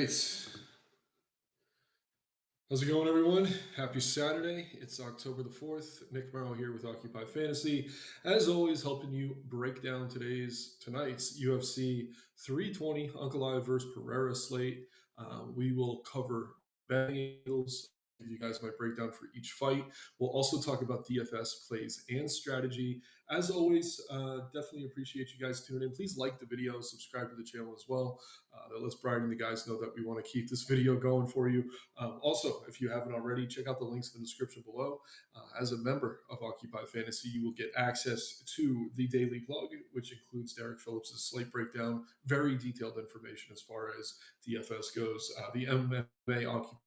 right. How's it going, everyone? Happy Saturday. It's October the 4th. Nick Morrow here with Occupy Fantasy. As always, helping you break down tonight's UFC 320 Ankalaev versus Pereira slate. We will cover betting angles, give you guys my breakdown for each fight. We'll also talk about DFS plays and strategy. As always, definitely appreciate you guys tuning in. Please like the video, subscribe to the channel as well. That lets Brian and the guys know that we want to keep this video going for you. Also, if you haven't already, check out the links in the description below. As a member of Occupy Fantasy, you will get access to the daily plug, which includes Derek Phillips' slate breakdown, very detailed information as far as DFS goes, the MMA Occupy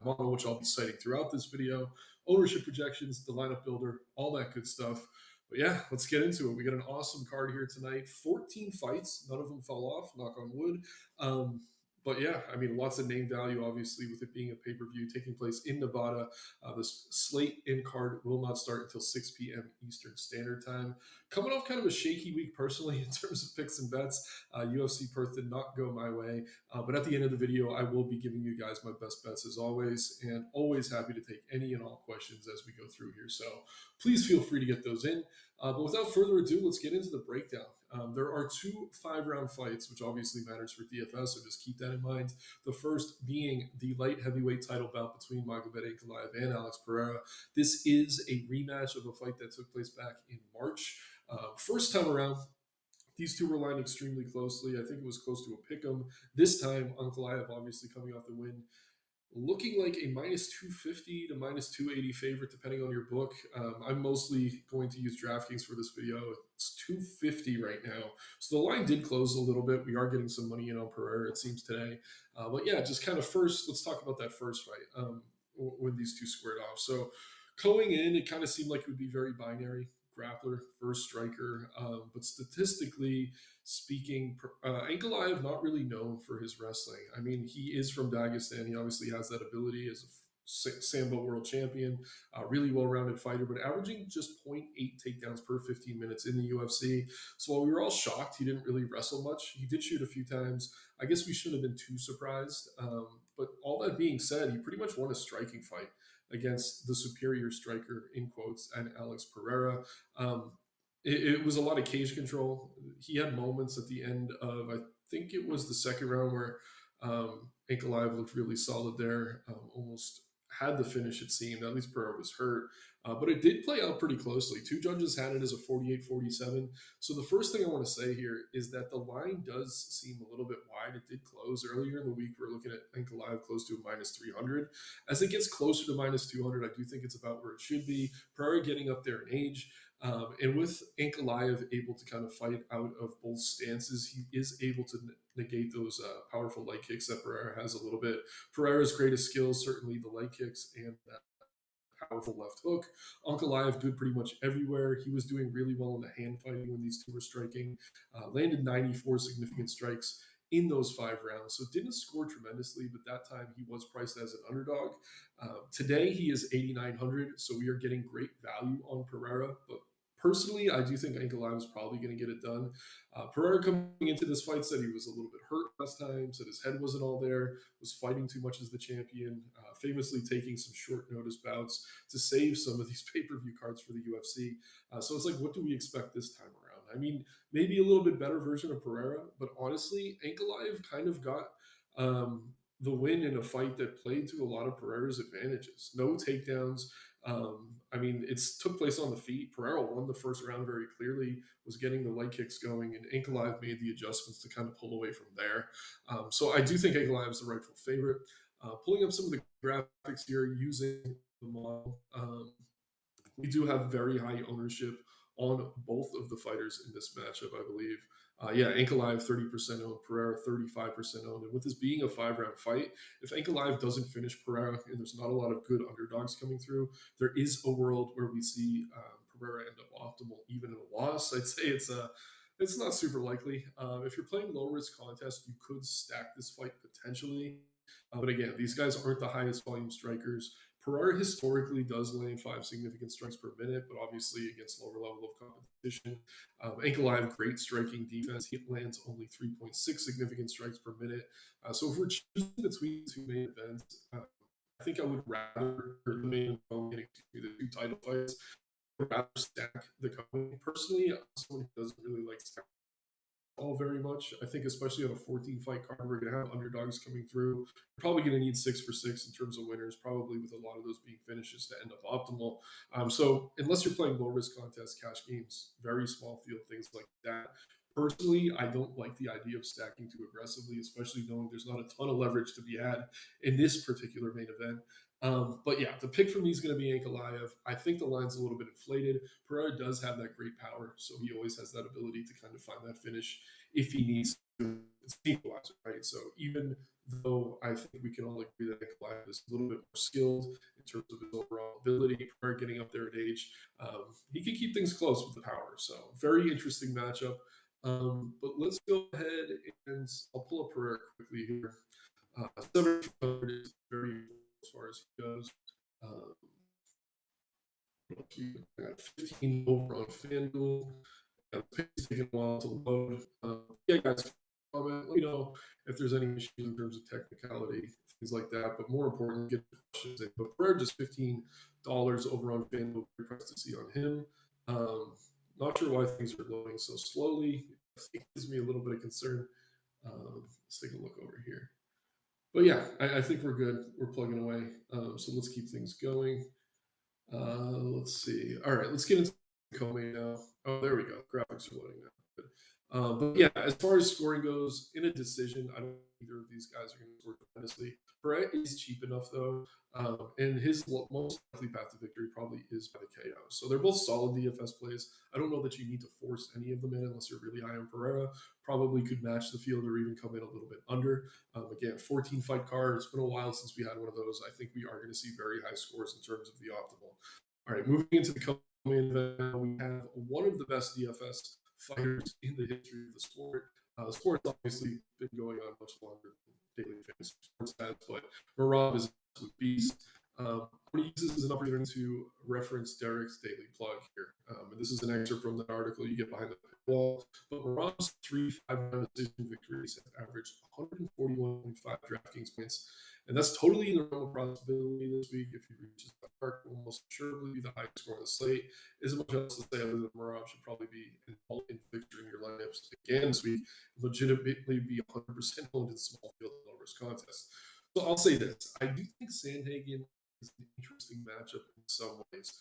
model, which I'll be citing throughout this video, ownership projections, the lineup builder, all that good stuff. But yeah, let's get into it. We got an awesome card here tonight. 14 fights. None of them fell off, knock on wood. But yeah, I mean, lots of name value, obviously, with it being a pay-per-view taking place in Nevada. This slate in card will not start until 6 p.m. Eastern Standard Time. Coming off kind of a shaky week personally in terms of picks and bets. UFC Perth did not go my way. But at the end of the video, I will be giving you guys my best bets as always, and always happy to take any and all questions as we go through here. So please feel free to get those in. But without further ado, let's get into the breakdown. There are two 5-round fights, which obviously matters for DFS, so just keep that in mind. The first being the light heavyweight title bout between Magomedov and Alex Pereira. This is a rematch of a fight that took place back in March. First time around, these two were lined extremely closely. I think it was close to a pick'em. This time, Ankalaev obviously coming off the win, looking like a minus 250 to minus 280 favorite, depending on your book. I'm mostly going to use DraftKings for this video. It's 250 right now. So the line did close a little bit. We are getting some money in on Pereira, it seems, today. But yeah, just kind of first, let's talk about that first fight when these two squared off. So going in, it kind of seemed like it would be very binary. Grappler versus striker. But statistically speaking, Ankalaev not really known for his wrestling. I mean, he is from Dagestan. He obviously has that ability as a Sambo world champion, really well-rounded fighter, but averaging just 0.8 takedowns per 15 minutes in the UFC. So while we were all shocked he didn't really wrestle much, he did shoot a few times. I guess we shouldn't have been too surprised. But all that being said, he pretty much won a striking fight against the superior striker, in quotes, and Alex Pereira. It was a lot of cage control. He had moments at the end of, I think it was the second round, where Ankalaev looked really solid there, almost had the finish, it seemed. At least Pereira was hurt. But it did play out pretty closely. Two judges had it as a 48-47. So the first thing I want to say here is that the line does seem a little bit wide. It did close earlier in the week. We're looking at Ankalaev close to a minus 300. As it gets closer to minus 200, I do think it's about where it should be. Pereira getting up there in age. And with Ankalaev able to kind of fight out of both stances, he is able to negate those powerful leg kicks that Pereira has a little bit. Pereira's greatest skills, certainly the leg kicks and that powerful left hook. Ankalaev good pretty much everywhere. He was doing really well in the hand fighting when these two were striking. Landed 94 significant strikes in those 5 rounds. So didn't score tremendously, but that time he was priced as an underdog. Today he is 8,900, so we are getting great value on Pereira, but personally, I do think Ankalaev is probably going to get it done. Pereira coming into this fight said he was a little bit hurt last time, said his head wasn't all there, was fighting too much as the champion, famously taking some short notice bouts to save some of these pay-per-view cards for the UFC. So it's like, what do we expect this time around? I mean, maybe a little bit better version of Pereira, but honestly, Ankalaev kind of got the win in a fight that played to a lot of Pereira's advantages. No takedowns. I mean, it took place on the feet. Pereira won the first round very clearly, was getting the leg kicks going, and Ankalaev made the adjustments to kind of pull away from there. So I do think Ankalaev is the rightful favorite. Pulling up some of the graphics here using the model, we do have very high ownership on both of the fighters in this matchup, I believe. Yeah, Ankalaev 30% owned, Pereira 35% owned. And with this being a 5-round fight, if Ankalaev doesn't finish Pereira and there's not a lot of good underdogs coming through, there is a world where we see Pereira end up optimal even in a loss. I'd say it's not super likely. If you're playing low risk contest, you could stack this fight potentially. But again, these guys aren't the highest volume strikers. Pereira historically does land 5 significant strikes per minute, but obviously against lower level of competition. Ankalaev, great striking defense. He lands only 3.6 significant strikes per minute. So if we're choosing between two main events, I think I would rather the main event, the two title fights, rather stack the company. Personally, I'm someone who doesn't really like stack all very much. I think, especially on a 14 fight card, we're going to have underdogs coming through. We're probably going to need 6 for 6 in terms of winners, probably with a lot of those being finishes to end up optimal. So, unless you're playing low risk contests, cash games, very small field, things like that. Personally, I don't like the idea of stacking too aggressively, especially knowing there's not a ton of leverage to be had in this particular main event. But yeah, the pick for me is going to be Ankalaev. I think the line's a little bit inflated. Pereira does have that great power, so he always has that ability to kind of find that finish if he needs to. It's an equalizer, right? So even though I think we can all agree that Ankalaev is a little bit more skilled in terms of his overall ability, Pereira getting up there in age, he can keep things close with the power. So very interesting matchup. But let's go ahead and I'll pull up Pereira quickly here. 700 is very as far as he goes. Um, got 15 over on FanDuel. It's taking a while to load. Yeah, guys, comment. Let me know if there's any issues in terms of technicality, things like that. But more importantly, get the questions in. But Pereira just $15 over on FanDuel. Great price to see on him. Not sure why things are loading so slowly. I think it gives me a little bit of concern. Let's take a look over here. But yeah, I think we're good. We're plugging away. So let's keep things going. Let's see. All right, let's get into co-main now. Oh, there we go. Graphics are loading now. Good. But yeah, as far as scoring goes, in a decision, I don't think either of these guys are going to score tremendously. Pereira is cheap enough though, and his most likely path to victory probably is by the KO. So they're both solid DFS plays. I don't know that you need to force any of them in unless you're really high on Pereira. Probably could match the field or even come in a little bit under. Again, 14 fight card. It's been a while since we had one of those. I think we are going to see very high scores in terms of the optimal. All right, moving into the co-main event, we have one of the best DFS fighters in the history of the sport. The sport has obviously been going on much longer than daily fantasy sports has, but Merab is a beast. I'm going to use this as an opportunity to reference Derek's daily plug here. And this is an excerpt from the article you get behind the wall. But Merab's 3-5 decision victories have averaged 141.5 DraftKings points. And that's totally in the realm of possibility this week. If he reaches that mark, will most surely be the highest score on the slate. Isn't much else to say other than Merab should probably be in victory in your lineups again this week. Legitimately be 100% owned in small field and low risk contests. So I'll say this: I do think Sandhagen is an interesting matchup in some ways.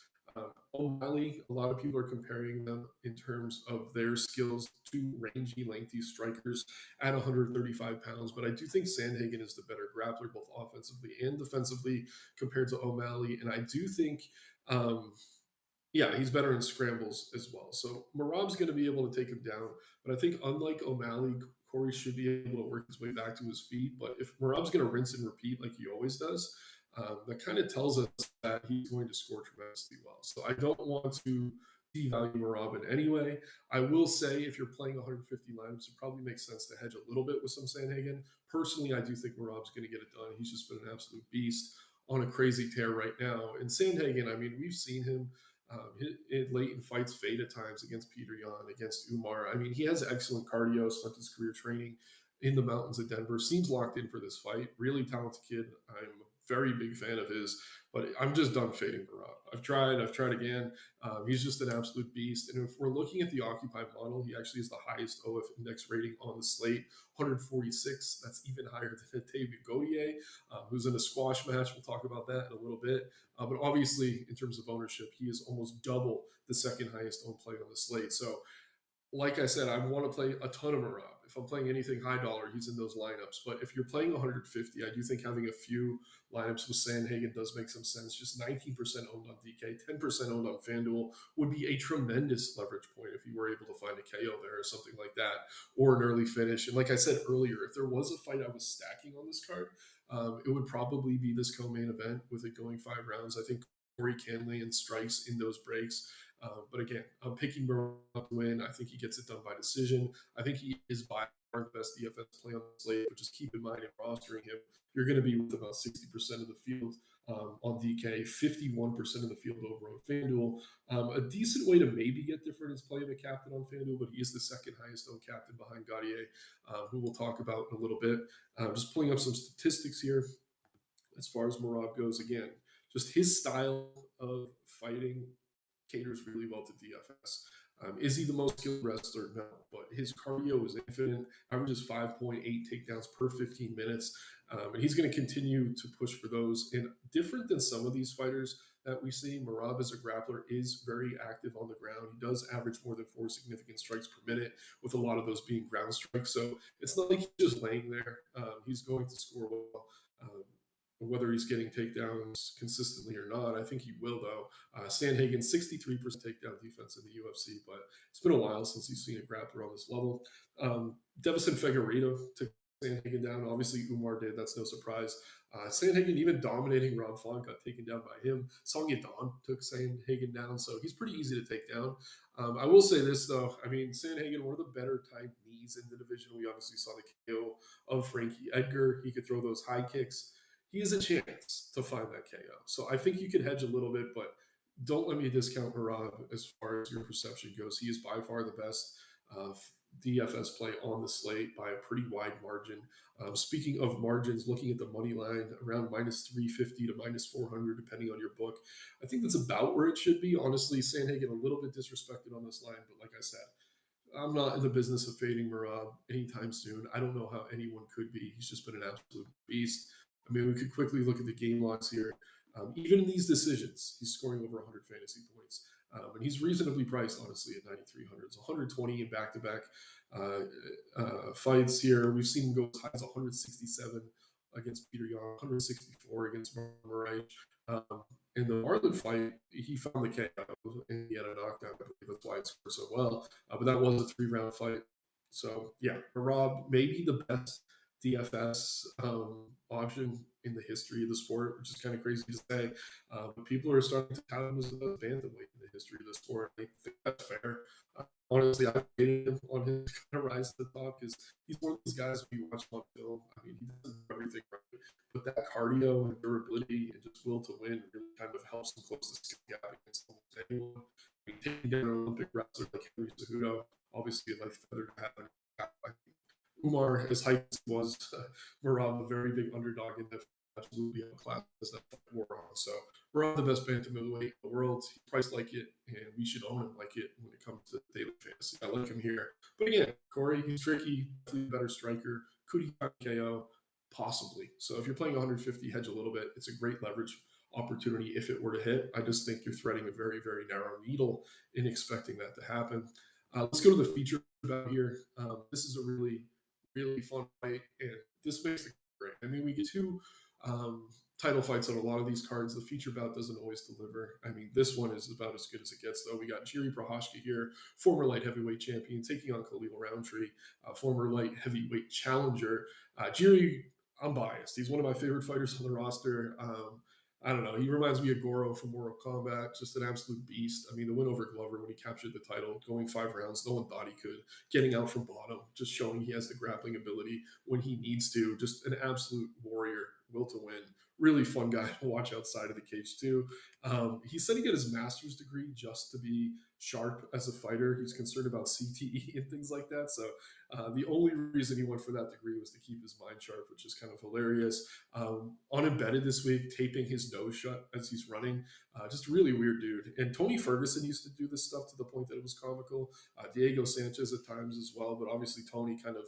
O'Malley, a lot of people are comparing them in terms of their skills to rangy, lengthy strikers at 135 pounds. But I do think Sandhagen is the better grappler, both offensively and defensively, compared to O'Malley. And I do think, yeah, he's better in scrambles as well. So Merab's going to be able to take him down. But I think, unlike O'Malley, Corey should be able to work his way back to his feet. But if Merab's going to rinse and repeat like he always does, that kind of tells us that he's going to score tremendously well. So I don't want to devalue Merab in any way. I will say if you're playing 150 lineups, it probably makes sense to hedge a little bit with some Sandhagen. Personally, I do think Merab's going to get it done. He's just been an absolute beast on a crazy tear right now. And Sandhagen, I mean, we've seen him late in fights fade at times against Peter Yan, against Umar. I mean, he has excellent cardio, spent his career training in the mountains of Denver, seems locked in for this fight. Really talented kid. I'm a very big fan of his, but I'm just done fading Merab. I've tried again. He's just an absolute beast. And if we're looking at the Occupy model, he actually has the highest OF index rating on the slate, 146. That's even higher than David Gautier, who's in a squash match. We'll talk about that in a little bit. But obviously, in terms of ownership, he is almost double the second highest owned play on the slate. So, like I said, I want to play a ton of Merab. If I'm playing anything high dollar, he's in those lineups. But if you're playing 150, I do think having a few lineups with Sandhagen does make some sense. Just 19% owned on DK, 10% owned on FanDuel would be a tremendous leverage point if you were able to find a KO there or something like that, or an early finish. And like I said earlier, if there was a fight I was stacking on this card, it would probably be this co-main event with it going 5 rounds. I think Corey can land strikes in those breaks. But again, I'm picking Merab to win. I think he gets it done by decision. I think he is by far the best DFS play on the slate, but just keep in mind in rostering him, you're going to be with about 60% of the field. on DK, 51% of the field over on FanDuel. A decent way to maybe get different is playing the captain on FanDuel, but he is the second highest owned captain behind Gautier, who we'll talk about in a little bit. Just pulling up some statistics here as far as Marab goes. Again, just his style of fighting caters really well to DFS. Is he the most skilled wrestler? No, but his cardio is infinite. Averages 5.8 takedowns per 15 minutes, and he's going to continue to push for those. And different than some of these fighters that we see, Marab as a grappler is very active on the ground. He does average more than 4 significant strikes per minute, with a lot of those being ground strikes. So it's not like he's just laying there. He's going to score well. Whether he's getting takedowns consistently or not, I think he will, though. Sandhagen, 63% takedown defense in the UFC, but it's been a while since you've seen a grappler on this level. Devison Figueiredo took Sandhagen down. Obviously, Umar did. That's no surprise. Sandhagen even dominating Rob Font got taken down by him. Song Yadon took Sandhagen down, so he's pretty easy to take down. I will say this, though. I mean, Sandhagen, one of the better timed knees in the division. We obviously saw the KO of Frankie Edgar. He could throw those high kicks. He has a chance to find that KO. So I think you could hedge a little bit, but don't let me discount Marab as far as your perception goes. He is by far the best DFS play on the slate by a pretty wide margin. Speaking of margins, looking at the money line, around minus 350 to minus 400, depending on your book. I think that's about where it should be. Honestly, Sandhagen a little bit disrespected on this line, but like I said, I'm not in the business of fading Marab anytime soon. I don't know how anyone could be. He's just been an absolute beast. I mean, we could quickly look at the game logs here. Even in these decisions, he's scoring over 100 fantasy points. And he's reasonably priced, honestly, at 9,300. So 120 in back-to-back fights here. We've seen him go as high as 167 against Peter Yan, 164 against Murray. In the Marlon fight, he found the KO and he had a knockdown. I believe that's why it scored so well. But that was a 3-round fight. So, yeah, Marab, maybe the best DFS option in the history of the sport, which is kind of crazy to say. But people are starting to tout him as the best bantamweight in the history of the sport. I think that's fair. Honestly, I hated him on his kind of rise to the top because he's one of those guys we watch on film. I mean, he does everything right, but that cardio and durability and just will to win really kind of helps him close the skill gap against almost anyone. I mean, taking down an Olympic wrestler like Henry Cejudo, obviously a life feather to have. Umar, as hyped as was, Marab, a very big underdog in the absolutely class as that war on. So we're on the best bantamweight in the world. He's priced like it, and we should own him like it when it comes to daily fantasy. I like him here. But again, Corey, he's tricky, better striker. Could he have KO? Possibly. So if you're playing 150, hedge a little bit. It's a great leverage opportunity if it were to hit. I just think you're threading a very, very narrow needle in expecting that to happen. Let's go to the feature about here. This is a really fun fight, and this makes it great. I mean, we get two title fights on a lot of these cards. The feature bout doesn't always deliver. I mean, this one is about as good as it gets, though. We got Jiri Prochazka here, former light heavyweight champion, taking on Khalil Rountree, former light heavyweight challenger. Jiri, I'm biased. He's one of my favorite fighters on the roster. I don't know. He reminds me of Goro from Mortal Kombat, just an absolute beast. I mean, the win over Glover when he captured the title, going 5 rounds, no one thought he could. Getting out from bottom, just showing he has the grappling ability when he needs to. Just an absolute warrior, will to win. Really fun guy to watch outside of the cage, too. He said he got his master's degree just to be sharp as a fighter. He's concerned about CTE and things like that. So the only reason he went for that degree was to keep his mind sharp, which is kind of hilarious. Unembedded this week, taping his nose shut as he's running. Just a really weird dude. And Tony Ferguson used to do this stuff to the point that it was comical. Diego Sanchez at times as well, but obviously Tony kind of,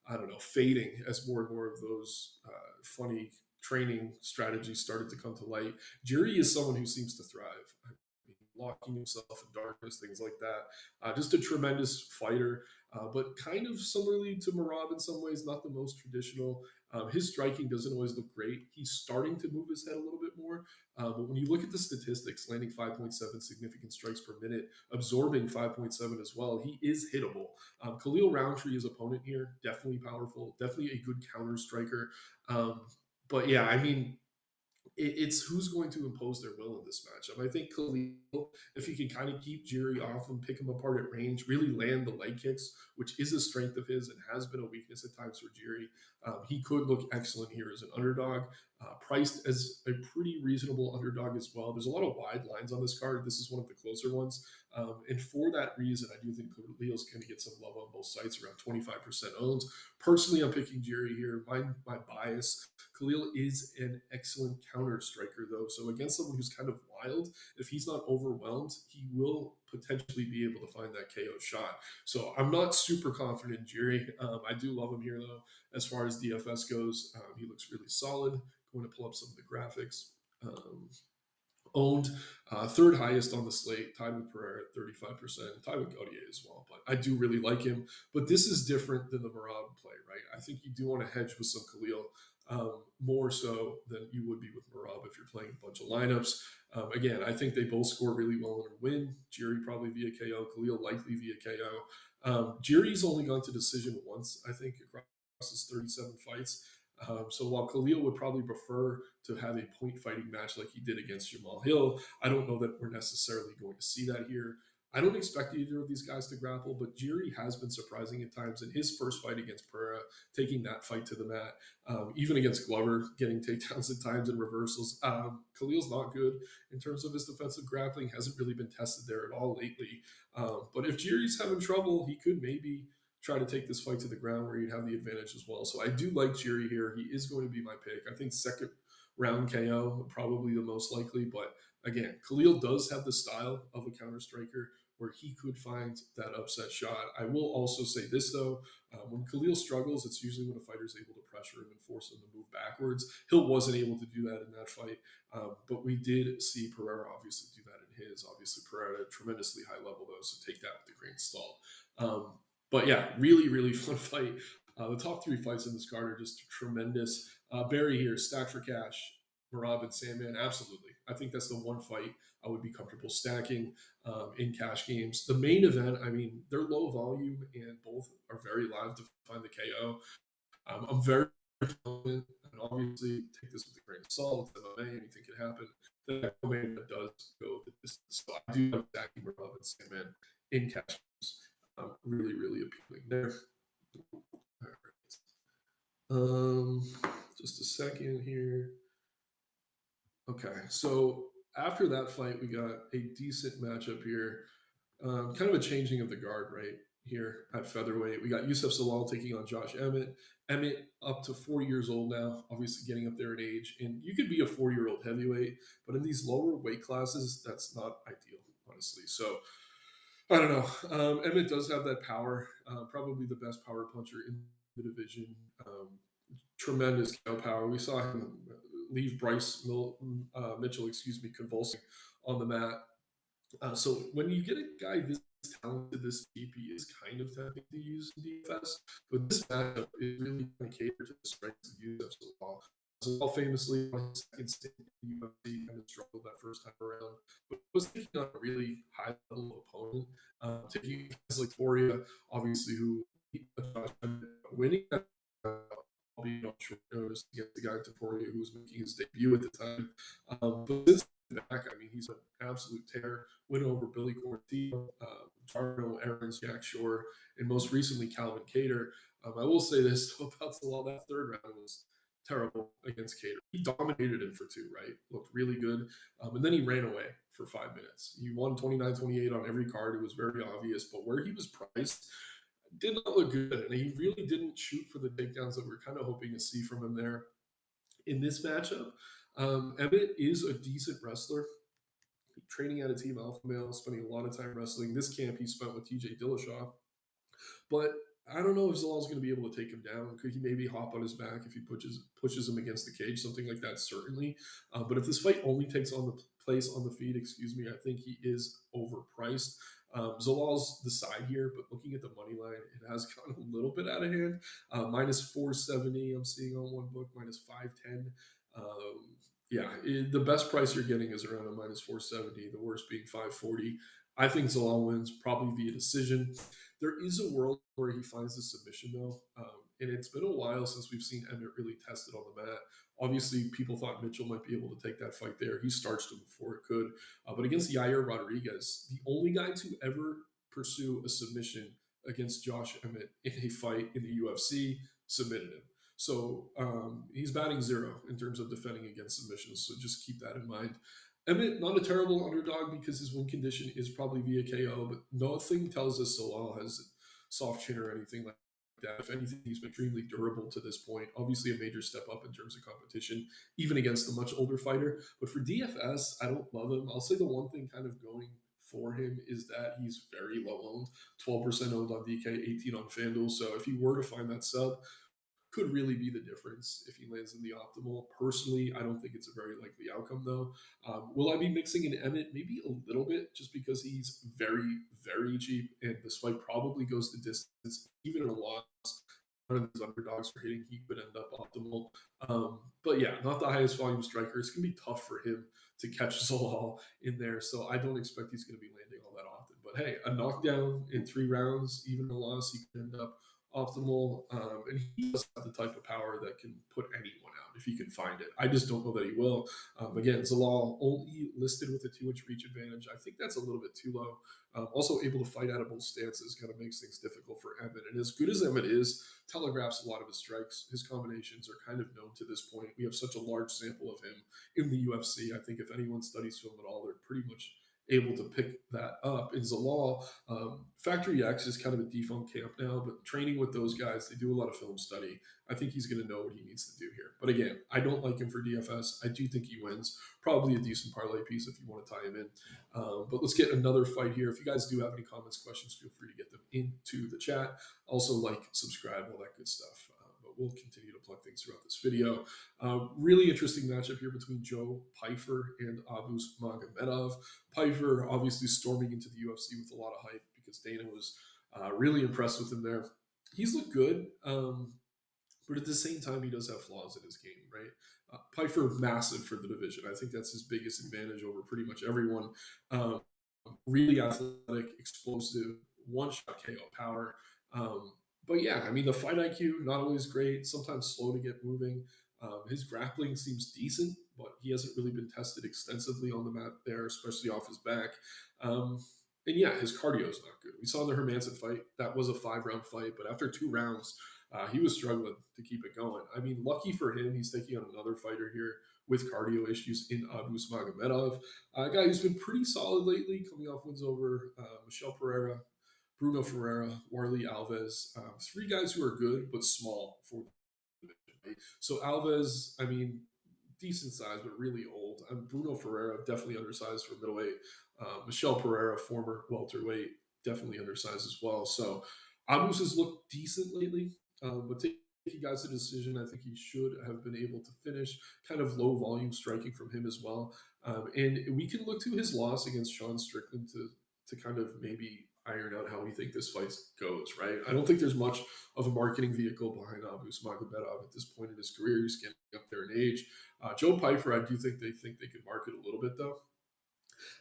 I don't know, fading as more and more of those funny training strategies started to come to light. Jiri is someone who seems to thrive. I mean, locking himself in darkness, things like that. Just a tremendous fighter, but kind of similarly to Marab in some ways, not the most traditional. His striking doesn't always look great. He's starting to move his head a little bit more. But when you look at the statistics, landing 5.7 significant strikes per minute, absorbing 5.7 as well, he is hittable. Khalil Rountree, his opponent here, definitely powerful, definitely a good counter striker. But yeah, I mean, it's who's going to impose their will in this matchup. I think Khalil, if he can kind of keep Jiri off and pick him apart at range, really land the leg kicks, which is a strength of his and has been a weakness at times for Jiri, he could look excellent here as an underdog. priced as a pretty reasonable underdog as well. There's a lot of wide lines on this card. This is one of the closer ones. And for that reason, I do think Khalil's going to get some love on both sites, around 25% owned. Personally, I'm picking Jerry here. My bias, Khalil is an excellent counter striker, though. So against someone who's kind of wild, if he's not overwhelmed, he will potentially be able to find that KO shot. So I'm not super confident in Jerry. I do love him here, though. As far as DFS goes, he looks really solid. Going to pull up some of the graphics. Um, Owned, third highest on the slate, tied with Pereira at 35%, tied with Gautier as well. But I do really like him. But this is different than the Marab play, right? I think you do want to hedge with some Khalil, more so than you would be with Marab if you're playing a bunch of lineups. Again, I think they both score really well in a win. Jerry probably via KO, Khalil likely via KO. Jerry's only gone to decision once, I think, across his 37 fights. So while Khalil would probably prefer to have a point fighting match like he did against Jamal Hill, I don't know that we're necessarily going to see that here. I don't expect either of these guys to grapple, but Jiri has been surprising at times in his first fight against Pereira, taking that fight to the mat. Even against Glover, getting takedowns at times and reversals. Khalil's not good in terms of his defensive grappling, hasn't really been tested there at all lately. But if Jiri's having trouble, he could maybe try to take this fight to the ground where you'd have the advantage as well. So I do like Jiri here. He is going to be my pick. I think second round KO, probably the most likely. But again, Khalil does have the style of a counter striker where he could find that upset shot. I will also say this, though. When Khalil struggles, it's usually when a fighter's able to pressure him and force him to move backwards. Hill wasn't able to do that in that fight, but we did see Pereira obviously do that in his. Obviously, Pereira at a tremendously high level, though, so take that with a grain of salt. But yeah, really, really fun fight. The top three fights in this card are just tremendous. Barry here, stacked for cash. Marab and Sandman, absolutely. I think that's the one fight I would be comfortable stacking in cash games. The main event, I mean, they're low volume and both are very live to find the KO. I'm very confident, and obviously take this with a grain of salt. It's MMA, anything can happen. The main event does go the distance. So I do like stacking Marab and Sandman in cash games. Really, really appealing there. All right. Just a second here. Okay, so after that fight, we got a decent matchup here. Kind of a changing of the guard right here at featherweight. We got Yusuf Zalal taking on Josh Emmett. Emmett up to 40 years old now, obviously getting up there in age. And you could be a 40-year-old heavyweight, but in these lower weight classes, that's not ideal, honestly. So I don't know. Emmett does have that power, probably the best power puncher in the division. Tremendous KO power. We saw him leave Mitchell, convulsing on the mat. So when you get a guy this talented, this deep, he is kind of tempting to use in DFS. But this matchup is really going to cater to the strengths of Yusuf Zalal. Zalal famously on his second stint in the UFC kind of struggled that first time around, but was taking on a really high level opponent. Taking guys like Foria, obviously, who winning that albeit on short notice against the guy Taporia who was making his debut at the time. But since back, I mean, he's an absolute tear. Win over Billy Cortino, Jarno, Aarons, Jack Shore, and most recently Calvin Cater. I will say this though about Zalal, that third round was terrible against Cater. He dominated him for two, right? Looked really good. And then he ran away for 5 minutes. He won 29-28 on every card. It was very obvious. But where he was priced, did not look good. And he really didn't shoot for the takedowns that we're kind of hoping to see from him there in this matchup. Emmett is a decent wrestler. Training at a team alpha male, spending a lot of time wrestling. This camp he spent with TJ Dillashaw. But I don't know if Zalal's going to be able to take him down. Could he maybe hop on his back if he pushes him against the cage? Something like that, certainly. But if this fight only takes on the place on the feet, I think he is overpriced. Zalal's the side here, but looking at the money line, it has gone a little bit out of hand. Minus 470, I'm seeing on one book, minus 510. The best price you're getting is around a minus 470, the worst being 540. I think Zalal wins, probably via decision. There is a world where he finds the submission, though. And it's been a while since we've seen Emmett really tested on the mat. Obviously, people thought Mitchell might be able to take that fight there. He starched him before it could. But against Yair Rodriguez, the only guy to ever pursue a submission against Josh Emmett in a fight in the UFC, submitted him. So he's batting zero in terms of defending against submissions. So just keep that in mind. Emmett, not a terrible underdog because his win condition is probably via KO, but nothing tells us Zalal has a soft chin or anything like that. If anything, he's been extremely durable to this point. Obviously, a major step up in terms of competition, even against a much older fighter. But for DFS, I don't love him. I'll say the one thing kind of going for him is that he's very low owned, 12% owned on DK, 18 on FanDuel. So if he were to find that sub, could really be the difference if he lands in the optimal. Personally, I don't think it's a very likely outcome, though. Will I be mixing in Emmett? Maybe a little bit, just because he's very, very cheap, and this fight probably goes the distance, even in a loss. One of these underdogs for hitting, he could end up optimal. But yeah, not the highest volume striker. It's going to be tough for him to catch Zalal in there, so I don't expect he's going to be landing all that often. But hey, a knockdown in 3 rounds, even a loss, he could end up optimal. And he does have the type of power that can put anyone out if he can find it. I just don't know that he will. Again, Zalal only listed with a 2-inch reach advantage. I think that's a little bit too low. Also able to fight out of both stances kind of makes things difficult for Emmett. And as good as Emmett is, telegraphs a lot of his strikes. His combinations are kind of known to this point. We have such a large sample of him in the UFC. I think if anyone studies film at all, they're pretty much able to pick that up. In Zalal, Factory X is kind of a defunct camp now, but training with those guys, they do a lot of film study. I think he's going to know what he needs to do here. But again, I don't like him for DFS. I do think he wins. Probably a decent parlay piece if you want to tie him in. But let's get another fight here. If you guys do have any comments, questions, feel free to get them into the chat. Also, like, subscribe, all that good stuff. But we'll continue to plug things throughout this video. Really interesting matchup here between Joe Pyfer and Abus Magomedov. Pyfer obviously storming into the UFC with a lot of hype because Dana was really impressed with him there. He's looked good, but at the same time, he does have flaws in his game, right? Pyfer, massive for the division. I think that's his biggest advantage over pretty much everyone. Um, really athletic, explosive, one-shot KO power. But yeah, I mean, the fight IQ, not always great, sometimes slow to get moving. His grappling seems decent, but he hasn't really been tested extensively on the mat there, especially off his back. And yeah, his cardio is not good. We saw in the Hermanson fight, that was a 5-round fight, but after 2 rounds, he was struggling to keep it going. I mean, lucky for him, he's taking on another fighter here with cardio issues in Abus Magomedov, a guy who's been pretty solid lately, coming off wins over Michel Pereira, Bruno Ferreira, Warley Alves. 3 guys who are good but small for the division. Right? So Alves, I mean, decent size but really old. Bruno Ferreira, definitely undersized for middleweight. Michel Pereira, former welterweight, definitely undersized as well. So Abus has looked decent lately, but taking guys to decision, I think he should have been able to finish. Kind of low volume striking from him as well. And we can look to his loss against Sean Strickland to kind of maybe iron out how we think this fight goes, right? I don't think there's much of a marketing vehicle behind Abus Magomedov at this point in his career. He's getting up there in age. Joe Pyfer, I do think they could market a little bit though.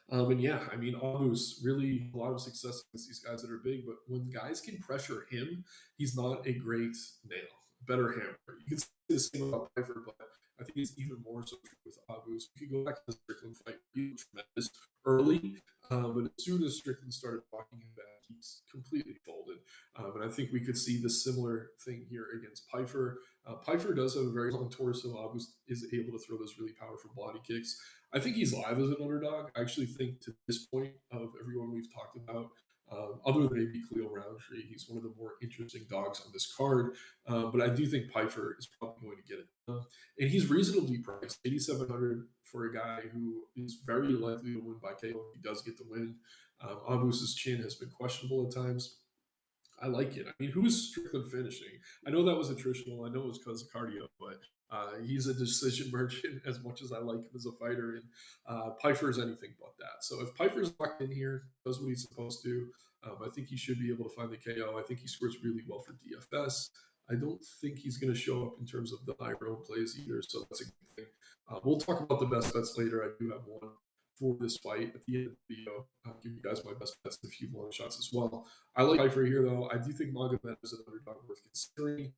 And yeah, I mean, Abu's really a lot of success against these guys that are big, but when guys can pressure him, he's not a great nail, better hammer. You can say the same about Pyfer, but I think he's even more so true with Abu's. You could go back to the Strickland fight, he was tremendous early, but as soon as Strickland started walking him back, he's completely folded. And I think we could see the similar thing here against Pyfer. Pyfer does have a very long torso. Abu is able to throw those really powerful body kicks. I think he's live as an underdog. I actually think to this point of everyone we've talked about, other than maybe Khalil Rountree, he's one of the more interesting dogs on this card. But I do think Pyfer is probably going to get it done. And he's reasonably priced, 8,700 for a guy who is very likely to win by KO if he does get the win. Abus's chin has been questionable at times. I like it. I mean, who is Strickland finishing? I know that was attritional. I know it was because of cardio, but he's a decision merchant as much as I like him as a fighter. And Pyfer is anything but that. So if Pyfer's locked in here, does what he's supposed to, I think he should be able to find the KO. I think he scores really well for DFS. I don't think he's going to show up in terms of the higher own plays either. So that's a good thing. We'll talk about the best bets later. I do have one for this fight at the end of the video. I'll give you guys my best bets and a few long shots as well. I like Pyfer here, though. I do think Magomedov is an underdog worth considering.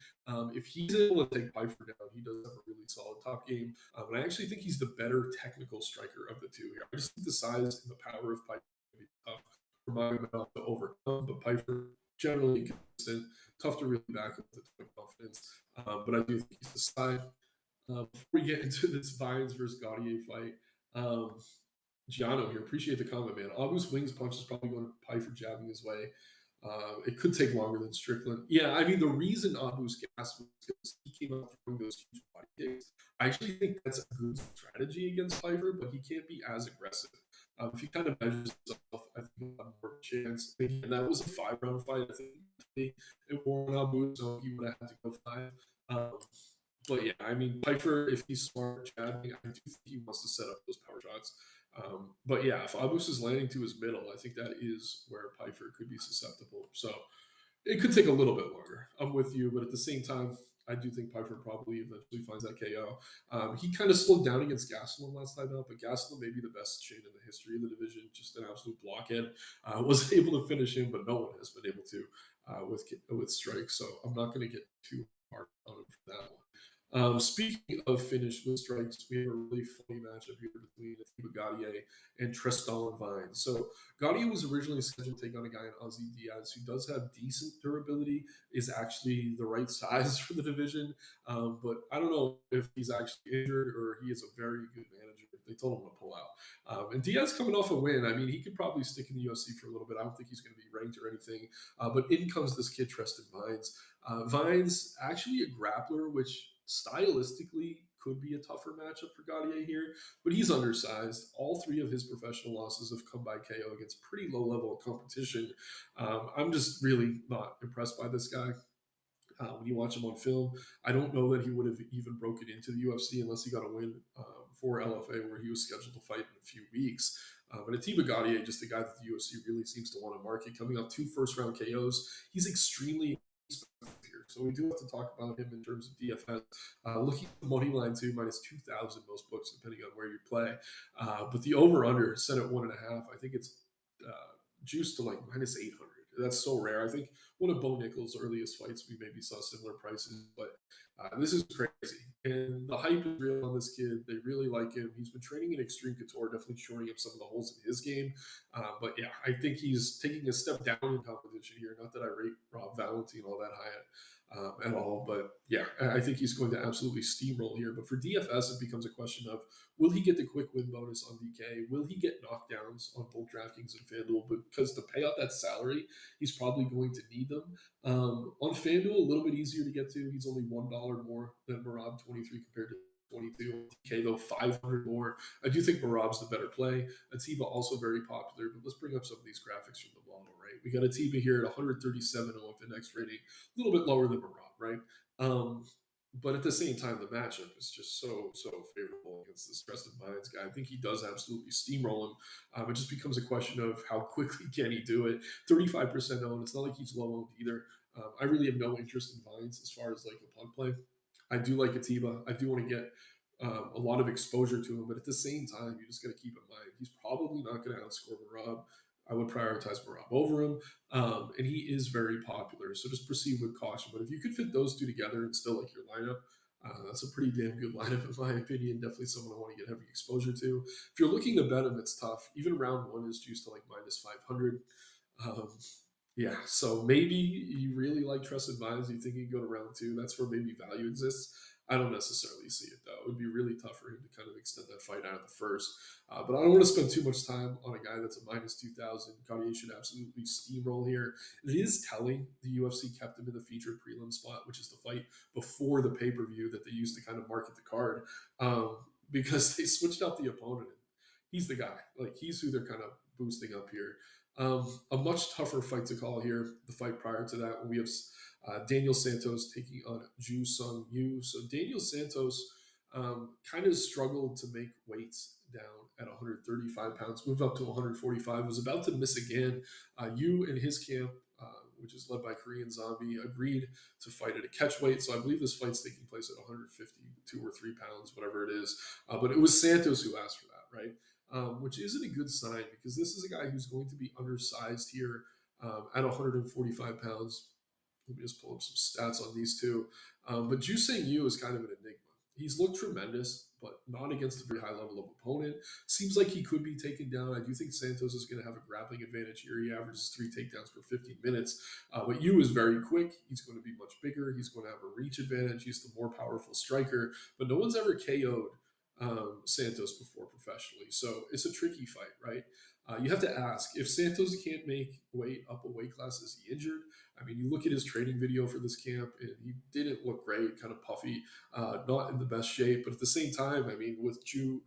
If he's able to take Pyfer down, he does have a really solid top game. And I actually think he's the better technical striker of the two here. I just think the size and the power of Pyfer will be tough for Magomedov to overcome, but Pyfer generally consistent, tough to really back up the confidence. but I do think he's the side. Before we get into this Vines versus Gautier fight, um, Giano here, appreciate the comment, man. August Wings punch is probably going to Pyfer jabbing his way. It could take longer than Strickland. Yeah, I mean, the reason Abu's gassed was because he came out throwing those huge body kicks. I actually think that's a good strategy against Pyfer, but he can't be as aggressive. If he kind of measures himself, I think he'll have more of a chance. And that was a 5-round fight. I think it wore on Abu, so he would have had to go 5. Um, but yeah, I mean, Pyfer, if he's smart jabbing, I do think he wants to set up those power shots. But yeah, if Abus is landing to his middle, I think that is where Pyfer could be susceptible. So it could take a little bit longer. I'm with you, but at the same time, I do think Pyfer probably eventually finds that KO. He kind of slowed down against Gastelum last time out, but Gastelum may be the best chain in the history of the division, just an absolute blockhead. Was able to finish him, but no one has been able to with strikes. So I'm not going to get too hard on him for that one. Speaking of finish with strikes, we have a really funny matchup here between Atiba Gautier and Tristan Vines. So Gautier was originally scheduled to take on a guy in Ozzy Diaz who does have decent durability, is actually the right size for the division. But I don't know if he's actually injured or he is a very good manager. They told him to pull out. And Diaz coming off a win. I mean, he could probably stick in the UFC for a little bit. I don't think he's going to be ranked or anything. But in comes this kid, Tristan Vines. Vines actually a grappler, which stylistically could be a tougher matchup for Gautier here, but he's undersized. All 3 of his professional losses have come by KO against pretty low level of competition. I'm just really not impressed by this guy. When you watch him on film, I don't know that he would have even broken into the UFC unless he got a win for LFA, where he was scheduled to fight in a few weeks. But Atiba Gautier, just a guy that the UFC really seems to want to market, coming off 2 first-round KOs. He's extremely expensive here, so we do have to talk about him in terms of DFS. Looking at the money line too, minus 2,000 most books, depending on where you play. But the over/under set at 1.5. I think it's uh, juiced to like minus 800. That's so rare. I think one of Bo Nichols' earliest fights, we maybe saw similar prices, but this is crazy. And the hype is real on this kid. They really like him. He's been training in Extreme Couture, definitely shoring up some of the holes in his game. But yeah, I think he's taking a step down in competition here. Not that I rate Rob Valentine all that high at all, but yeah, I think he's going to absolutely steamroll here. But for DFS, it becomes a question of, will he get the quick win bonus on DK? Will he get knockdowns on both DraftKings and FanDuel? Because to pay out that salary, he's probably going to need them. On FanDuel, a little bit easier to get to. He's only $1 more than Marab 23 compared to 22. DK though 500 more. I do think Marab's the better play. Atiba also very popular, but let's bring up some of these graphics from the model, right? We got Atiba here at 137 OFNX rating, a little bit lower than Marab, right? Um, but at the same time, the matchup is just so favorable against this Preston Vines guy. I think he does absolutely steamroll him. It just becomes a question of how quickly can he do it. 35% owned. It's not like he's low owned either. I really have no interest in Vines as far as like a punt play. I do like Atiba. I do want to get a lot of exposure to him, but at the same time, you just got to keep in mind he's probably not going to outscore Marab. I would prioritize Marab over him, and he is very popular. So just proceed with caution. But if you could fit those 2 together and still like your lineup, that's a pretty damn good lineup in my opinion. Definitely someone I want to get heavy exposure to. If you're looking to bet him, it's tough. Even round 1 is juiced to like minus 500. Um, yeah, so maybe you really like trusted minds. You think you can go to round 2. That's where maybe value exists. I don't necessarily see it though. It would be really tough for him to kind of extend that fight out of the first. But I don't want to spend too much time on a guy that's a minus 2,000. Gautier should absolutely steamroll here. It is telling the UFC kept him in the featured prelim spot, which is the fight before the pay per view that they used to kind of market the card, because they switched out the opponent. He's the guy. Like he's who they're kind of boosting up here. A much tougher fight to call here. The fight prior to that, when we have Daniel Santos taking on Ju Sung Yu. So Daniel Santos kind of struggled to make weights down at 135 pounds, moved up to 145, was about to miss again. Yu and his camp, which is led by Korean Zombie, agreed to fight at a catch weight. So I believe this fight's taking place at 152 or 3 pounds, whatever it is. But it was Santos who asked for that, right? Which isn't a good sign because this is a guy who's going to be undersized here at 145 pounds. Let me just pull up some stats on these 2. But Ju Yu is kind of an enigma. He's looked tremendous, but not against a very high level of opponent. Seems like he could be taken down. I do think Santos is going to have a grappling advantage here. He averages 3 takedowns per 15 minutes. But Yu is very quick. He's going to be much bigger. He's going to have a reach advantage. He's the more powerful striker. But no one's ever KO'd Santos before professionally. So it's a tricky fight, right? You have to ask if Santos can't make weight up a weight class, is he injured? I mean, you look at his training video for this camp, and he didn't look great, kind of puffy, not in the best shape. But at the same time, I mean, with Ju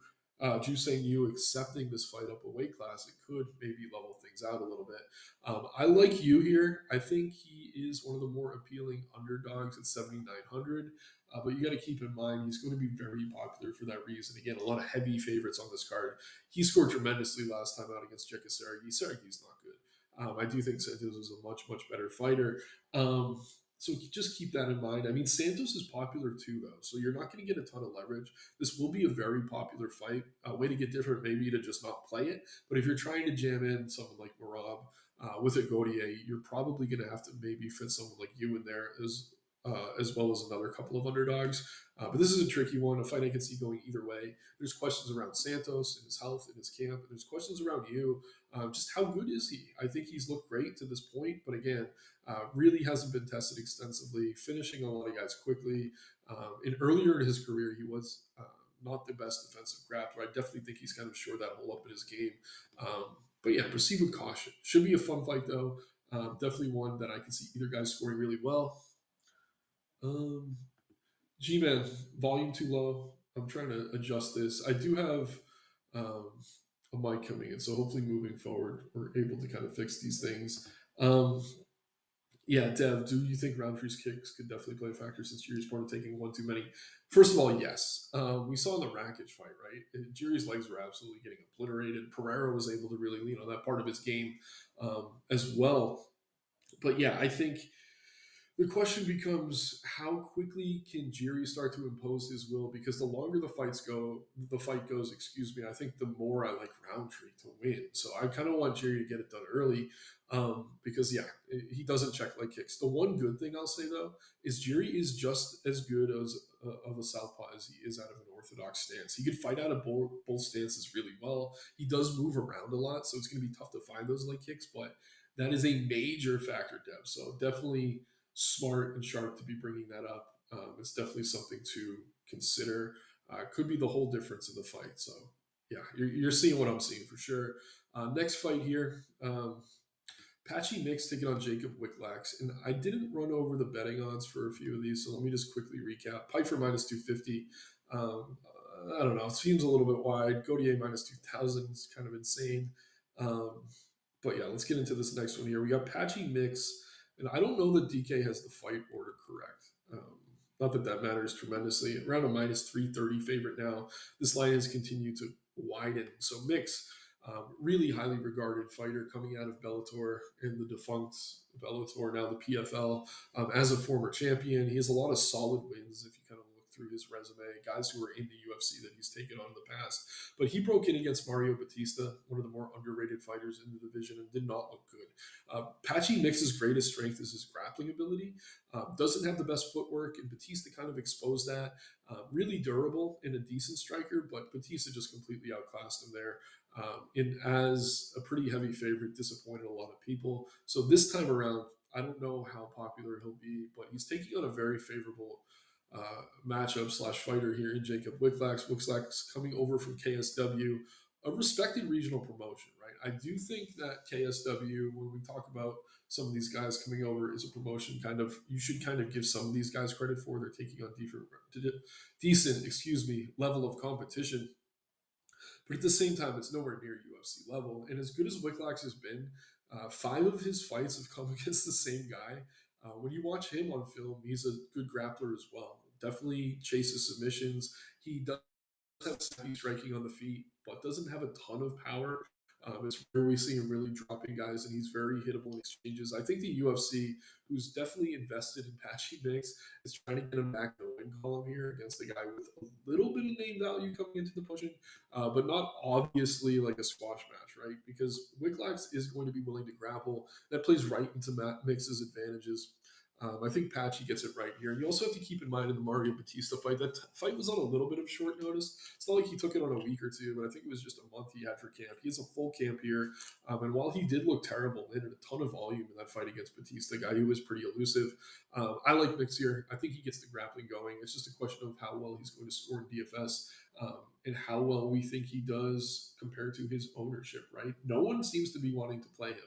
saying you accepting this fight up a weight class, it could maybe level things out a little bit. I like you here. I think he is one of the more appealing underdogs at 7,900. But you got to keep in mind he's going to be very popular for that reason. Again, a lot of heavy favorites on this card. He scored tremendously last time out against Jekasaragi. Saragi's not good. I do think Santos is a much better fighter. Um, so just keep that in mind. I mean, Santos is popular too, though, so you're not going to get a ton of leverage. This will be a very popular fight. A way to get different, maybe to just not play it. But if you're trying to jam in someone like Marab with a Gautier, you're probably going to have to maybe fit someone like you in there as well as another couple of underdogs. But this is a tricky one, a fight I can see going either way. There's questions around Santos and his health and his camp, and there's questions around you. Just how good is he? I think he's looked great to this point, but again, really hasn't been tested extensively, finishing a lot of guys quickly. And earlier in his career, he was not the best defensive grappler. I definitely think he's kind of shored that hole up in his game. But yeah, proceed with caution. Should be a fun fight, though. Definitely one that I can see either guy scoring really well. Um, G-Man, volume too low. I'm trying to adjust this. I do have um, a mic coming in, so hopefully moving forward, we're able to kind of fix these things. Um, yeah, Dev, do you think Rountree's kicks could definitely play a factor since Jiri's part of taking one too many? First of all, yes. We saw in the Rakic fight, right? Jiri's legs were absolutely getting obliterated. Pereira was able to really lean on that part of his game as well. But yeah, I think the question becomes how quickly can Jiri start to impose his will? Because the longer the fight goes, excuse me, I think the more I like Roundtree to win. So I kind of want Jiri to get it done early, because yeah, he doesn't check leg kicks. The one good thing I'll say though is Jiri is just as good as of a southpaw as he is out of an orthodox stance. He could fight out of both stances really well. He does move around a lot, so it's going to be tough to find those leg kicks, but that is a major factor, Deb. So definitely smart and sharp to be bringing that up. It's definitely something to consider. Could be the whole difference in the fight. So, yeah, you're seeing what I'm seeing for sure. Next fight here, Patchy Mix taking on Jacob Wiklacz. And I didn't run over the betting odds for a few of these, so let me just quickly recap. Pyfer minus 250. I don't know. It seems a little bit wide. Gautier minus 2,000 is kind of insane. Um, but yeah, let's get into this next one here. We got Patchy Mix, and I don't know that DK has the fight order correct. Not that that matters tremendously. Around a minus 330 favorite now. This line has continued to widen. So Mix, really highly regarded fighter coming out of Bellator in the defunct Bellator, now the PFL. As a former champion, he has a lot of solid wins if you kind of look through his resume, guys who were in the UFC that he's taken on in the past. But he broke in against Mario Batista, one of the more underrated fighters in the division, and did not look good. Patchy Mix's greatest strength is his grappling ability. Doesn't have the best footwork, and Batista kind of exposed that. Really durable and a decent striker, but Batista just completely outclassed him there. And as a pretty heavy favorite, disappointed a lot of people. So this time around, I don't know how popular he'll be, but he's taking on a very favorable matchup slash fighter here in Jacob Wiklacz. Wiklacz coming over from KSW, a respected regional promotion, right? I do think that KSW, when we talk about some of these guys coming over, is a promotion you should kind of give some of these guys credit for. They're taking on decent, excuse me, level of competition. But at the same time, it's nowhere near UFC level. And as good as Wiklacz has been, 5 of his fights have come against the same guy. When you watch him on film, he's a good grappler as well. Definitely chases submissions. He does have steady striking on the feet, but doesn't have a ton of power. It's where we see him really dropping guys, and he's very hittable in exchanges. I think the UFC, who's definitely invested in Patchy Mix, is trying to get him back in the win column here against a guy with a little bit of name value coming into the pushing, but not obviously like a squash match, right? Because Wiklacz is going to be willing to grapple. That plays right into Mix's advantages. I think Patchy gets it right here. You also have to keep in mind in the Mario Batista fight, that fight was on a little bit of short notice. It's not like he took it on a week or two, but I think it was just a month he had for camp. He has a full camp here. And while he did look terrible, landed a ton of volume in that fight against Batista, a guy who was pretty elusive. I like Mixier. I think he gets the grappling going. It's just a question of how well he's going to score in DFS. And how well we think he does compared to his ownership, right? No one seems to be wanting to play him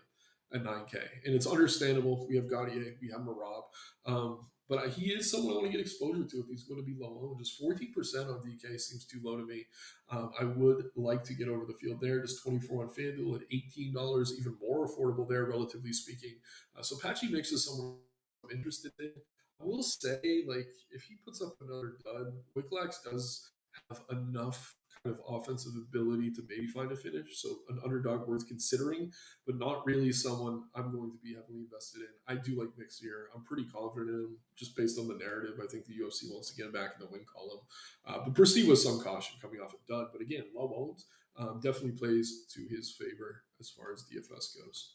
at 9K. And it's understandable. We have Gautier, we have Marab. But he is someone I want to get exposure to if he's going to be low owned. Just 14% on DK seems too low to me. I would like to get over the field there. Just 24 on FanDuel at $18, even more affordable there, relatively speaking. So Patchy Mix is someone I'm interested in. I will say, like, if he puts up another dud, Wiklacz does have enough kind of offensive ability to maybe find a finish. So an underdog worth considering, but not really someone I'm going to be heavily invested in. I do like Mix here. I'm pretty confident in him just based on the narrative. I think the UFC wants to get him back in the win column. But proceed with some caution coming off a dud. But again, low owned definitely plays to his favor as far as DFS goes.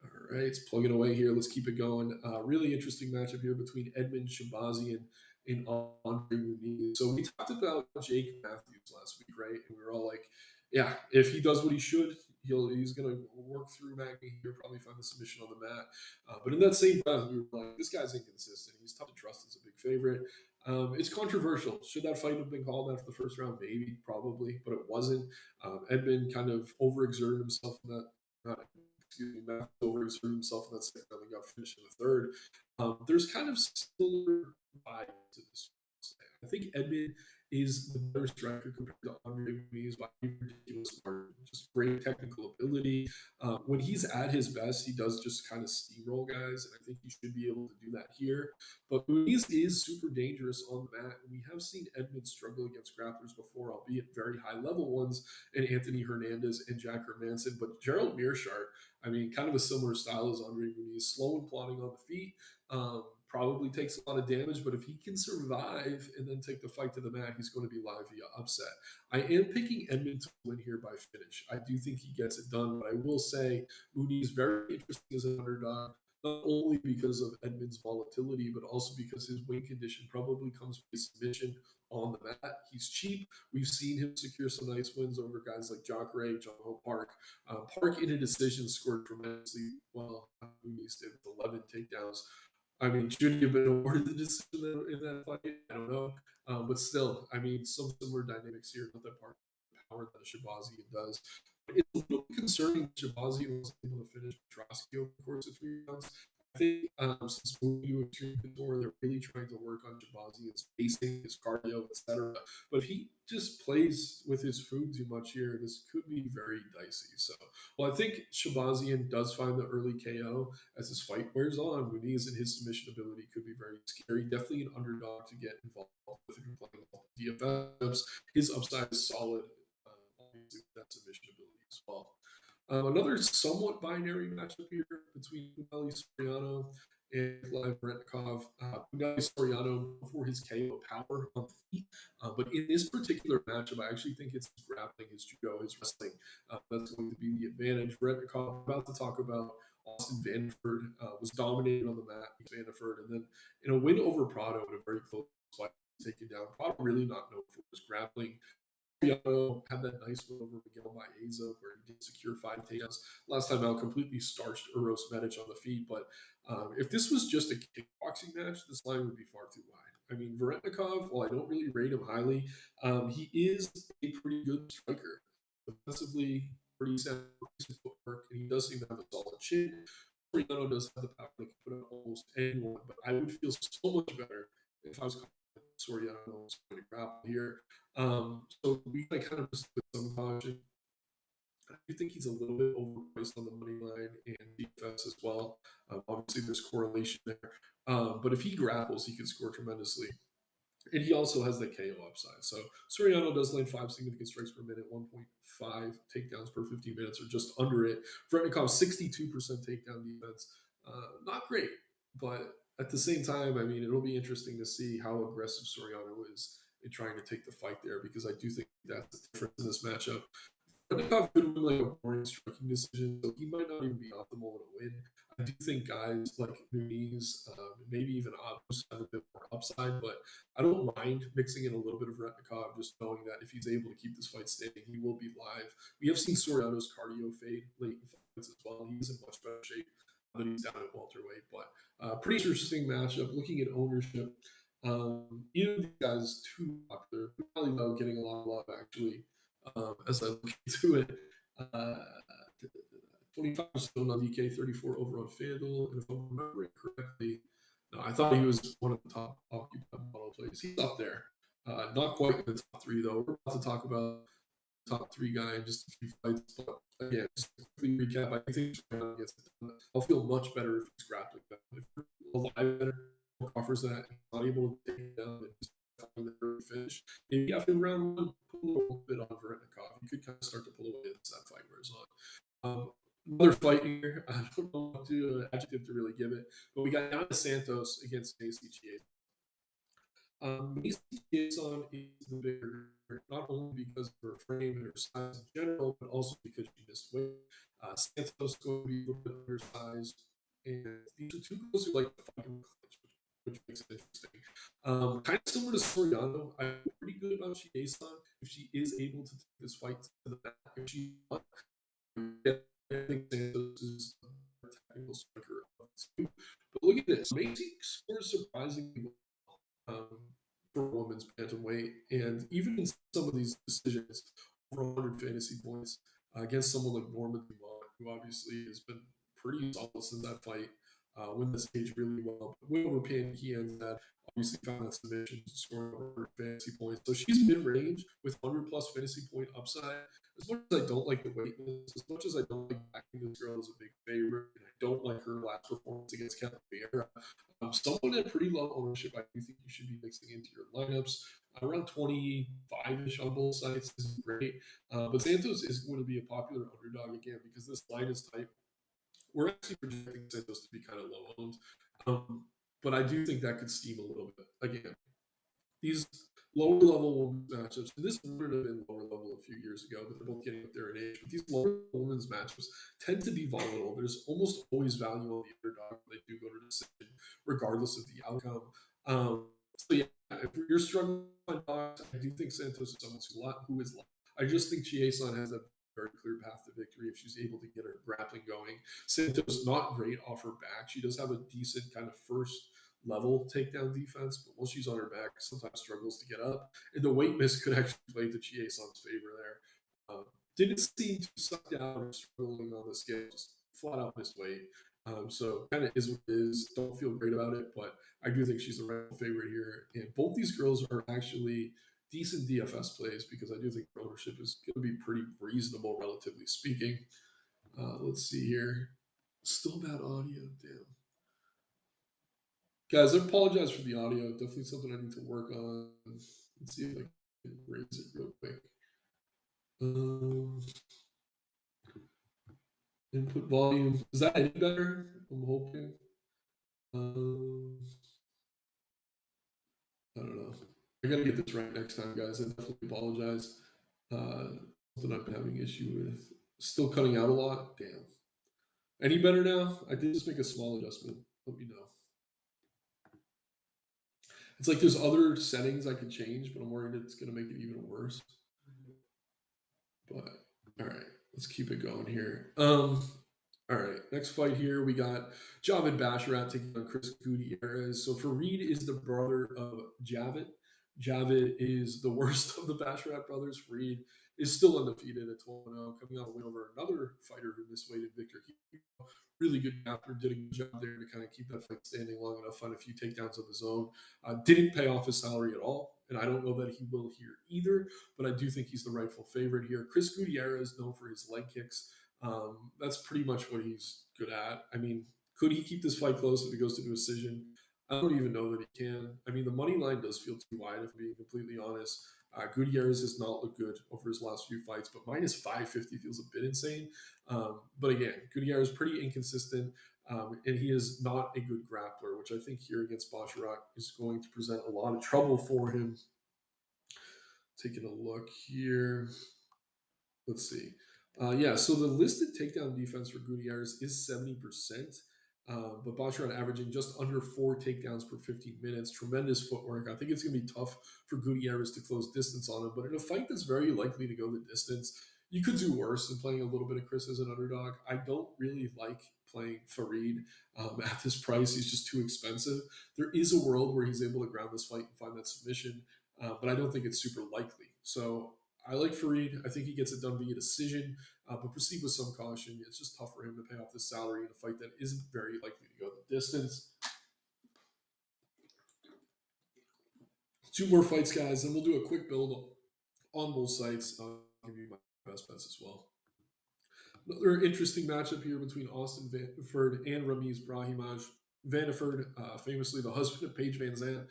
All right, it's plugging away here. Let's keep it going. Really interesting matchup here between Edmund Shahbazian and Andre Muniz. So we talked about Jake Matthews last week, right? And we were all like, yeah, if he does what he should, he's going to work through Magny here, probably find the submission on the mat. But in that same breath, we were like, this guy's inconsistent. He's tough to trust as a big favorite. It's controversial. Should that fight have been called after the first round? Maybe, probably, but it wasn't. Edmund kind of overexerted himself in that. Matt overexerted himself in that second round and got finished in the third. There's kind of similar vibe to this. I think Edmund is the better striker compared to Andre Muniz by a ridiculous margin. Just great technical ability. When he's at his best, he does just kind of steamroll guys, and I think he should be able to do that here. But Muniz is super dangerous on the mat, and we have seen Edmund struggle against grapplers before, albeit very high level ones, and Anthony Hernandez and Jack Hermanson. But Gerald Mearshart, I mean, kind of a similar style as Andre Muniz, slow and plodding on the feet. Probably takes a lot of damage, but if he can survive and then take the fight to the mat, he's going to be live via upset. I am picking Edmund to win here by finish. I do think he gets it done, but I will say Muniz is very interesting as an underdog, not only because of Edmund's volatility, but also because his win condition probably comes with submission on the mat. He's cheap. We've seen him secure some nice wins over guys like Jacare, John Hope Park. Park in a decision scored tremendously well. Muniz did with 11 takedowns. I mean, should he have been awarded the decision in that fight? I don't know. But still, I mean, some similar dynamics here with that part of power that Shahbazian does. It's a little concerning that Shahbazian wasn't able to finish Prochazka over the course of 3 rounds. I think since moving to Extreme Couture, they're really trying to work on Shahbazian's pacing, his cardio, etc. But if he just plays with his food too much here, this could be very dicey. So, well, I think Shahbazian does find the early KO as his fight wears on. Muniz and his submission ability could be very scary. Definitely an underdog to get involved with if you're playing DFS. His upside is solid. Obviously, that submission ability as well. Another somewhat binary matchup here between Soriano and Veretennikov. Soriano for his KO power on the feet, but in this particular matchup, I actually think it's his grappling, his judo, his wrestling that's going to be the advantage. Veretennikov, about to talk about Austin Vanderford, was dominated on the mat. Vanderford, and then in a win over Prado in a very close fight, taken down. Prado really not known for his grappling. Soriano had that nice win over Miguel Baeza where he did secure 5 takedowns. Last time out, completely starched Uros Medic on the feet. But if this was just a kickboxing match, this line would be far too wide. I mean, Veretennikov, while I don't really rate him highly, he is a pretty good striker. Defensively, pretty sound footwork, and he does seem to have a solid chin. Soriano does have the power to put on almost anyone, but I would feel so much better if I was Soriano was going to grapple here. So we kind of just with some caution. I do think he's a little bit overpriced on the money line and defense as well. Obviously, there's correlation there. But if he grapples, he can score tremendously. And he also has the KO upside. So Soriano does land 5 significant strikes per minute, 1.5 takedowns per 15 minutes, or just under it. Veretennikov, 62% takedown defense. Not great, but at the same time, I mean, it'll be interesting to see how aggressive Soriano is in trying to take the fight there, because I do think that's the difference in this matchup. Veretennikov could win like a boring striking decision, so he might not even be optimal in a win. I do think guys like Muniz, maybe even Abus have a bit more upside, but I don't mind mixing in a little bit of Veretennikov, just knowing that if he's able to keep this fight standing, he will be live. We have seen Soriano's cardio fade late in fights as well. He's in much better shape than he's down at welterweight, but pretty interesting matchup. Looking at ownership, either of these guys too popular. Probably though getting a lot of love actually as I look into it. Uh, 25% on DK, 34 over on FanDuel. And if I'm remembering correctly, no, I thought he was one of the top occupied model plays. He's up there. Not quite in the top three, though. We're about to talk about the top three guy in just a few fights. But again, just to quickly recap, I think I'll feel much better if he's grappling them. If a live better offers that, he's not able to take it down and just find the early finish. Maybe after round one, put a little bit on Veretennikov. You could kind of start to pull away at that fight where it's on. Another fight here. I don't know what to adjective to really give it, but we got down to Santos against Macy Chiesa. Macy Chiesa is the bigger, not only because of her frame and her size in general, but also because she missed weight. Santos is going to be a little bit undersized, and these are two girls who like to fight in the clinch, which makes it interesting. Kind of similar to Soriano, I feel pretty good about Chiesa if she is able to take this fight to the back. If she's not, I think Santos is a technical striker of the two. But look at this. Macy scores surprisingly well for a women's bantamweight. And even in some of these decisions, over 100 fantasy points against someone like Norman Dumont, who obviously has been pretty solid since that fight, win the stage really well. But win over Pan that obviously found that submission, scoring over fantasy points. So she's mid range with 100 plus fantasy point upside. As much as I don't like the weightness, as much as I don't like backing this girl as a big favorite, and I don't like her last performance against Pereira, someone at pretty low ownership, I do think you should be mixing into your lineups. Around 25-ish on both sides is great. But Santos is going to be a popular underdog again because this line is tight. We're actually projecting Santos to be kind of low owned. But I do think that could steam a little bit. Again, these lower level women's matchups, and this would have been lower level a few years ago, but they're both getting up there in age. But these lower women's matchups tend to be volatile. There's almost always value on the underdog when they do go to decision, regardless of the outcome. So yeah, if you're struggling on dogs, I do think Santos is someone who is. I just think Chiesa has a very clear path to victory if she's able to get her grappling going. Santos not great off her back. She does have a decent kind of first level takedown defense, but once she's on her back, sometimes struggles to get up. And the weight miss could actually play to Chiesa's favor there. Didn't seem to suck down or struggling on the scale, just flat out missed weight. So kind of is what it is. Don't feel great about it, but I do think she's the right favorite here. And both these girls are actually decent DFS plays because I do think ownership is going to be pretty reasonable, relatively speaking. Let's see here. Still bad audio. Damn. Guys, I apologize for the audio. Definitely something I need to work on. Let's see if I can raise it real quick. Input volume. Is that any better? I'm hoping. I don't know. I gotta get this right next time, guys. I definitely apologize. Something I've been having issue with. Still cutting out a lot. Damn. Any better now? I did just make a small adjustment. Let me know. It's like there's other settings I could change, but I'm worried it's gonna make it even worse. But all right, let's keep it going here. All right, next fight here we got Javid Basharat taking on Chris Gutierrez. So Fareed is the brother of Javid. Javid is the worst of the Basharat brothers. Fareed is still undefeated at 12-0, coming out a win over another fighter who misweighted Victor Hugo. Really good capper, did a good job there to kind of keep that fight standing long enough, find a few takedowns of his own. Didn't pay off his salary at all, and I don't know that he will here either, but I do think he's the rightful favorite here. Chris Gutierrez is known for his leg kicks. That's pretty much what he's good at. I mean, could he keep this fight close if it goes to a decision? I don't even know that he can. I mean, the money line does feel too wide, if I'm being completely honest. Gutierrez has not looked good over his last few fights, but minus 550 feels a bit insane. But again, Gutierrez is pretty inconsistent, and he is not a good grappler, which I think here against Basharat is going to present a lot of trouble for him. Taking a look here. Let's see. Yeah, so the listed takedown defense for Gutierrez is 70%, but Bacharach averaging just under 4 takedowns per 15 minutes. Tremendous footwork. I think it's going to be tough for Gutierrez to close distance on him, but in a fight that's very likely to go the distance, you could do worse than playing a little bit of Chris as an underdog. I don't really like playing Farid at this price. He's just too expensive. There is a world where he's able to ground this fight and find that submission, but I don't think it's super likely. So I like Farid. I think he gets it done via decision, but proceed with some caution. It's just tough for him to pay off the salary in a fight that isn't very likely to go the distance. Two more fights, guys, and we'll do a quick build on both sites. I'll give you my best bets as well. Another interesting matchup here between Austin Vanderford and Ramiz Brahimaj. Vanderford, famously the husband of Paige Van Zandt,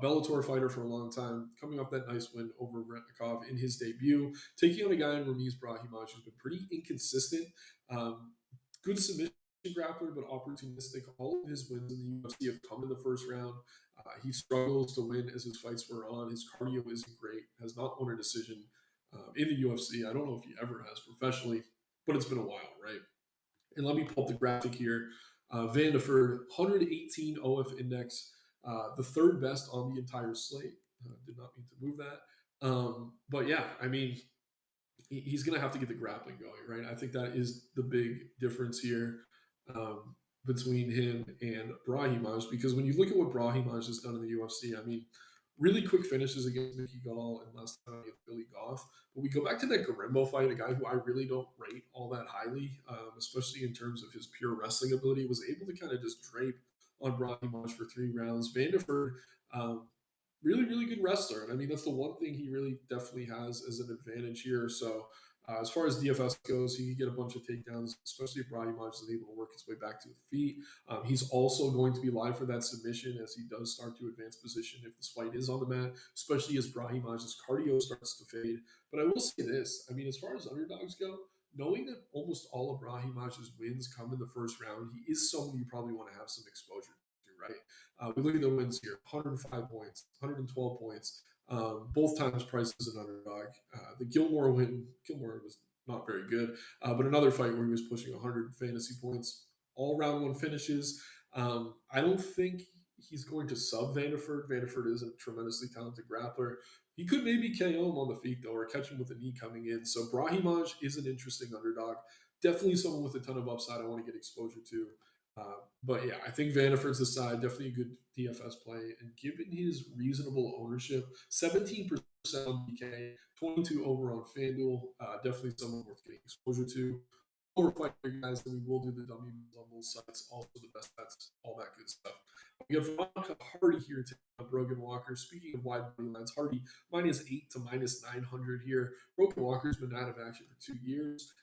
Bellator fighter for a long time, coming off that nice win over Veretennikov in his debut, taking on a guy in Ramiz Brahimaj who's been pretty inconsistent. Good submission grappler, but opportunistic. All of his wins in the UFC have come in the first round. He struggles to win as his fights were on. His cardio isn't great. Has not won a decision in the UFC. I don't know if he ever has professionally, but it's been a while, right? And let me pull up the graphic here. Vanderford, 118 OF index, the third best on the entire slate. Did not mean to move that. But yeah, I mean, he's going to have to get the grappling going, right? I think that is the big difference here between him and Brahimaj, because when you look at what Brahimaj has done in the UFC, I mean, really quick finishes against Mickey Gall and last time against Billy Goff. But we go back to that Garimbo fight, a guy who I really don't rate all that highly, especially in terms of his pure wrestling ability, was able to kind of just drape on Brahimaj for 3 rounds. Vanderford, um, really, really good wrestler. And I mean, that's the one thing he really definitely has as an advantage here. So, as far as DFS goes, he can get a bunch of takedowns, especially if Brahimaj is able to work his way back to the feet. He's also going to be live for that submission as he does start to advance position if this fight is on the mat, especially as Brahimaj's cardio starts to fade. But I will say this, I mean, as far as underdogs go, knowing that almost all of Brahimaj's wins come in the first round, he is someone you probably want to have some exposure to, right? We look at the wins here: 105 points, 112 points. Both times priced as an underdog. The Gilmore win, Gilmore was not very good, but another fight where he was pushing 100 fantasy points, all round one finishes. I don't think he's going to sub Vanderford. Vanderford is a tremendously talented grappler. He could maybe KO him on the feet though, or catch him with a knee coming in. So Brahimaj is an interesting underdog. Definitely someone with a ton of upside I want to get exposure to. But yeah, I think Vanderford's the side, definitely a good DFS play. And given his reasonable ownership, 17% on DK, 22 over on FanDuel, definitely someone worth getting exposure to. More fight here, guys, and we will do the dummy on both sides, also the best bets, all that good stuff. We have Veronica Hardy here to Brogan Walker. Speaking of wide money lines, Hardy -8 to -900 here. Brogan Walker's been out of action for 2 years.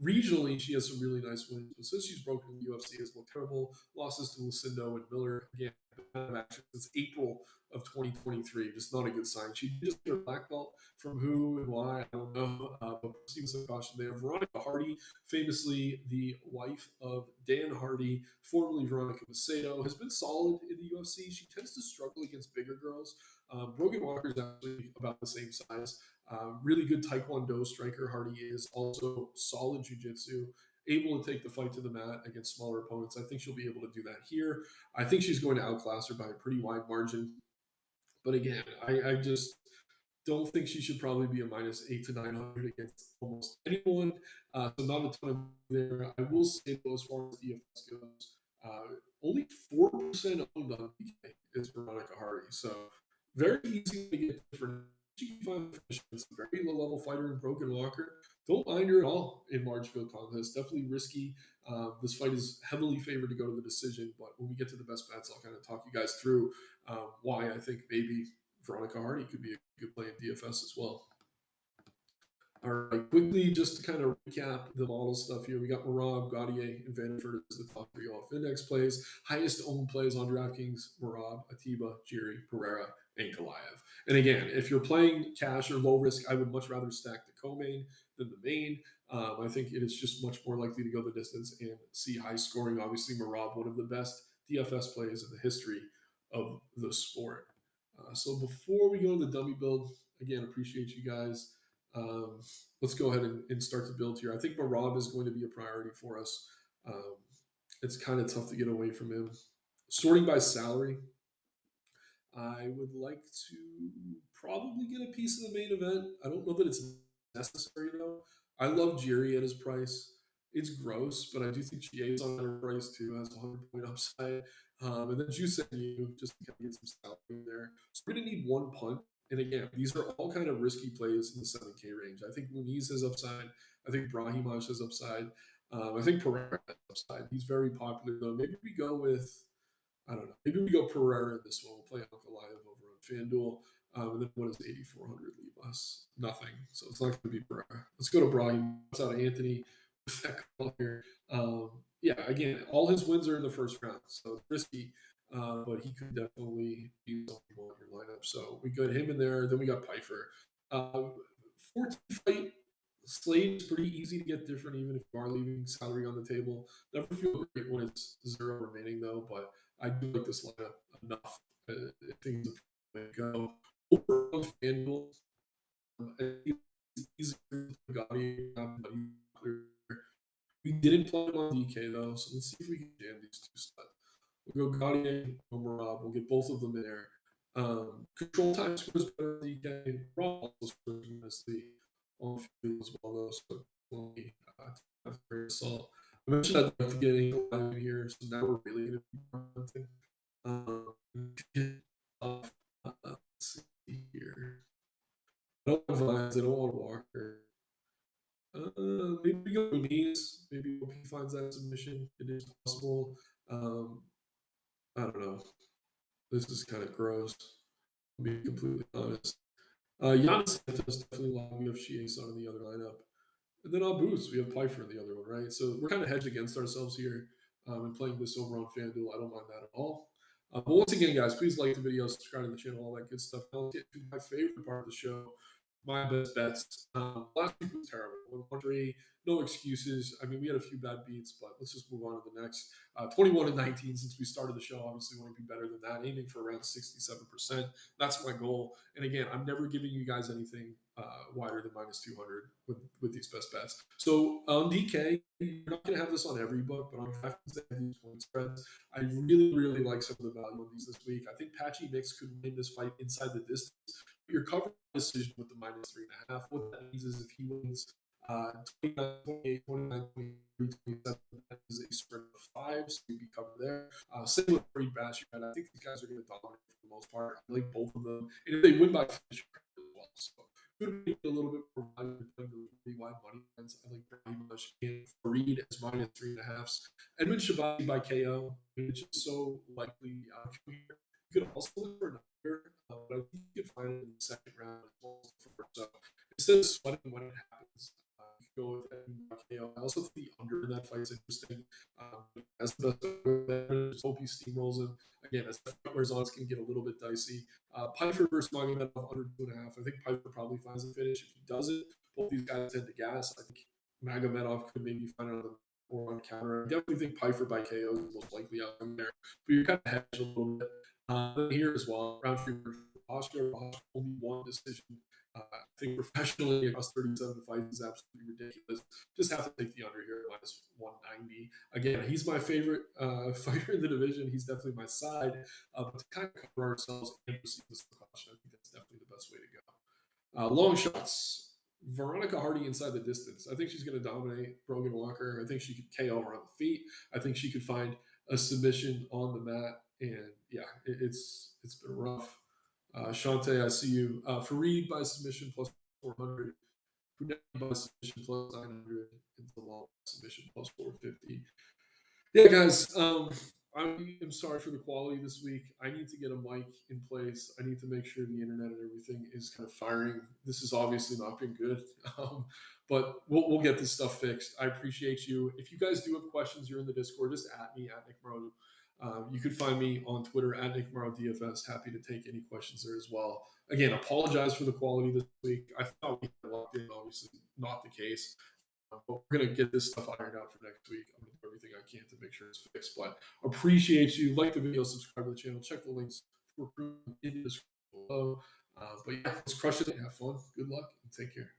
Regionally, she has some really nice wins, but since she's broken in the UFC, has looked terrible. Losses to Lucindo and Miller again. Out of action since April of 2023. Just not a good sign. She just get a black belt from who and why, I don't know. But proceed with some caution there. Veronica Hardy, famously the wife of Dan Hardy, formerly Veronica Macedo, has been solid in the UFC. She tends to struggle against bigger girls. Brogan Walker is actually about the same size. Really good Taekwondo striker, Hardy is. Also solid jiu-jitsu, able to take the fight to the mat against smaller opponents. I think she'll be able to do that here. I think she's going to outclass her by a pretty wide margin. But again, I just don't think she should probably be a -8 to 900 against almost anyone. So not a ton of there. I will say though, as far as DFS goes, only 4% owned on DK is Veronica Hardy. So very easy to get different. She can find it's a very low level fighter in Broken Walker. Don't mind her at all in large field contests. Definitely risky. This fight is heavily favored to go to the decision, but when we get to the best bets, I'll kind of talk you guys through why I think maybe Veronica Hardy could be a good play in DFS as well. All right, quickly, just to kind of recap the model stuff here, we got Marab, Gautier, and Vanderford as the top 3 off index plays. Highest owned plays on DraftKings: Marab, Atiba, Jiri, Pereira, Ankalaev. And again, if you're playing cash or low risk, I would much rather stack the co-main than the main. I think it is just much more likely to go the distance and see high scoring. Obviously, Marab, one of the best DFS plays in the history of the sport. So before we go to the dummy build, again, appreciate you guys Um, let's go ahead and start to build here. I think Marab is going to be a priority for us. Um, it's kind of tough to get away from him. Sorting by salary, I would like to probably get a piece of the main event. I don't know that it's necessary though. I love Jiri at his price. It's gross, but I do think GA is on her price too, has a 100-point upside. And then Juice and you just to kind of get some salary in there. So we're gonna need one punt. And again, these are all kind of risky plays in the 7K range. I think Muniz has upside. I think Brahimaj has upside. I think Pereira has upside. He's very popular though. Maybe we go with I don't know. Maybe we go Pereira in this one. We'll play Ankalaev over on FanDuel. And then what does 8,400 leave us? Nothing. So it's not going to be Pereira. Let's go to Brahim. What's out of Anthony? With that call here. Yeah, again, all his wins are in the first round. So it's risky. But he could definitely be something on your lineup. So we got him in there. Then we got Pyfer. 14 fight slate is pretty easy to get different, even if you are leaving salary on the table. Never feel great when it's 0 remaining, though. But I do like this lineup enough. I think it's a way to go. Over on FanDuel, he's Gautier. We didn't play him on DK though, so let's see if we can jam these two studs. We'll go Gautier, Rob. We'll get both of them in there. Control time scores better than DK. Rob also scores tremendously on field as well, though. So that's great assault. I mentioned I'd like to get Ankalaev in here, so now we're really going to be something. Let's see here. I don't want Vines. I don't want Walker. Maybe we go Muniz. Maybe he finds that submission. It is possible. I don't know. This is kind of gross. To be completely honest. Giannis Santos definitely love UFC ace on the other lineup. And then on boots, we have Pyfer in the other one, right? So we're kind of hedged against ourselves here and playing this over on FanDuel. I don't mind that at all. But once again, guys, please like the video, subscribe to the channel, all that good stuff. Now let's get to my favorite part of the show, my best bets. Last week was terrible. Rountree, no excuses. I mean, we had a few bad beats, but let's just move on to the next. 21-19 since we started the show. Obviously, want to be better than that. Aiming for around 67%. That's my goal. And again, I'm never giving you guys anything wider than minus 200 with these best bets. So on DK, you're not going to have this on every book, but on DraftKings, they have these point spreads. I really, really like some of the value on these this week. I think Patchy Mix could win this fight inside the distance. But you're covering the decision with the minus 3.5. What that means is if he wins 29, 28, 29, 23, 27, that is a spread of 5, so you'd be covered there. Same with Reed Bash. I think these guys are going to dominate for the most part. I like both of them. And if they win by finish, as well. So could be a little bit more value playing the really wide money lines. I like Brahimaj and Fareed as minus 3.5. Edmund Shahbazian by KO, which is so likely outcome here. You could also look for another, but I think you could find it in the second round as well as the first. So instead of sweating when it happens, you could go with Edmund by KO. I also think the under in that fight is interesting. As the best, hope he steamrolls him. Again, as the fight wears on, it's going to get a little bit dicey. Pyfer versus Magomedov under 2.5. I think Pyfer probably finds the finish. If he doesn't, both these guys tend to gas. I think Magomedov could maybe find another or on counter. I definitely think Pyfer by KO is the most likely outcome there. But you're kind of hedged a little bit. Here as well, Rountree versus Oscar, only one decision. I think professionally across 37 fights is absolutely ridiculous. Just have to take the under here at minus 190. Again, he's my favorite fighter in the division. He's definitely my side. But to kind of cover ourselves and receive this precaution, I think that's definitely the best way to go. Long shots. Veronica Hardy inside the distance. I think she's going to dominate Brogan Walker. I think she could KO her on the feet. I think she could find a submission on the mat. And yeah, it's been rough. Shante, I see you. Fareed by submission plus 400. Punani by submission plus 900. And Zalal submission plus 450. Yeah, guys. I am sorry for the quality this week. I need to get a mic in place. I need to make sure the internet and everything is kind of firing. This has obviously not been good, but we'll get this stuff fixed. I appreciate you. If you guys do have questions, you're in the Discord. Just at me at Nick Morrow. You can find me on Twitter at Nick Morrow DFS. Happy to take any questions there as well. Again, apologize for the quality this week. I thought we had locked in. Obviously, not the case. But we're going to get this stuff ironed out for next week. I'm going to do everything I can to make sure it's fixed. But appreciate you. Like the video, subscribe to the channel, check the links for in the description below. But yeah, let's crush it and have fun. Good luck and take care.